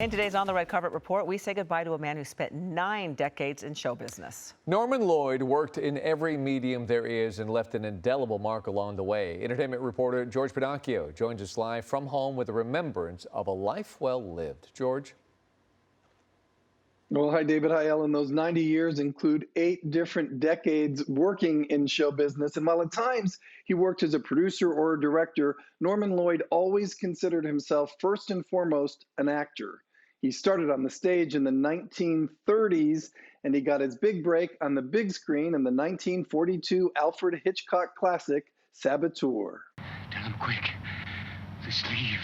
In today's On the Red Carpet report, we say goodbye to a man who spent 9 decades in show business. Norman Lloyd worked in every medium there is and left an indelible mark along the way. Entertainment reporter George Pinocchio joins us live from home with a remembrance of a life well lived. George? Well, hi, David. Hi, Ellen. Those 90 years include 8 different decades working in show business. And while at times he worked as a producer or a director, Norman Lloyd always considered himself first and foremost an actor. He started on the stage in the 1930s, and he got his big break on the big screen in the 1942 Alfred Hitchcock classic, Saboteur. Tell him quick. The sleeve.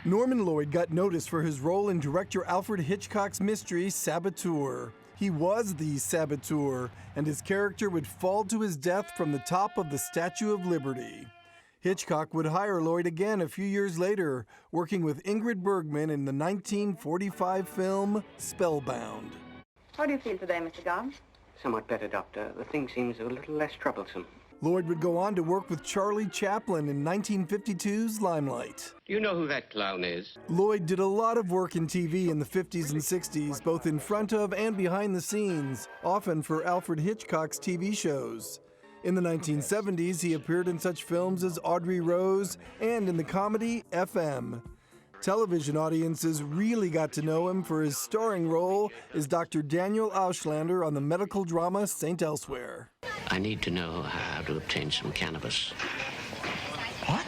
Norman Lloyd got noticed for his role in director Alfred Hitchcock's mystery, Saboteur. He was the Saboteur, and his character would fall to his death from the top of the Statue of Liberty. Hitchcock would hire Lloyd again a few years later, working with Ingrid Bergman in the 1945 film Spellbound. How do you feel today, Mr. Gowns? Somewhat better, Doctor. The thing seems a little less troublesome. Lloyd would go on to work with Charlie Chaplin in 1952's Limelight. Do you know who that clown is? Lloyd did a lot of work in TV in the 50s and 60s, both in front of and behind the scenes, often for Alfred Hitchcock's TV shows. In the 1970s, he appeared in such films as Audrey Rose and in the comedy FM. Television audiences really got to know him for his starring role as Dr. Daniel Auslander on the medical drama St. Elsewhere. I need to know how to obtain some cannabis. What?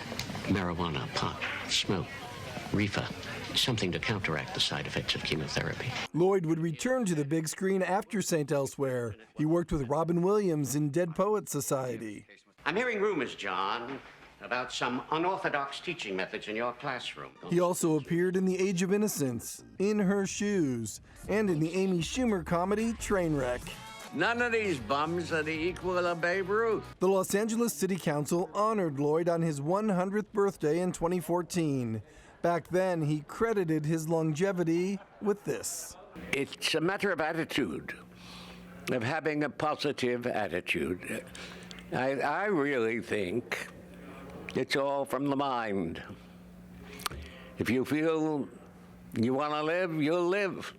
Marijuana, pot, smoke, reefer. Something to counteract the side effects of chemotherapy. Lloyd would return to the big screen after St. Elsewhere. He worked with Robin Williams in Dead Poets Society. I'm hearing rumors, John, about some unorthodox teaching methods in your classroom. He also appeared in The Age of Innocence, In Her Shoes, and in the Amy Schumer comedy Trainwreck. None of these bums are the equal of Babe Ruth. The Los Angeles City Council honored Lloyd on his 100th birthday in 2014. Back then, he credited his longevity with this. It's a matter of attitude, of having a positive attitude. I really think it's all from the mind. If you feel you want to live, you'll live.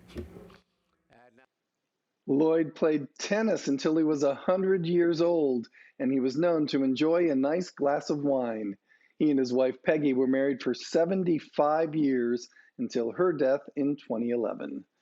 Lloyd played tennis until he was 100 years old, and he was known to enjoy a nice glass of wine. He and his wife Peggy were married for 75 years until her death in 2011.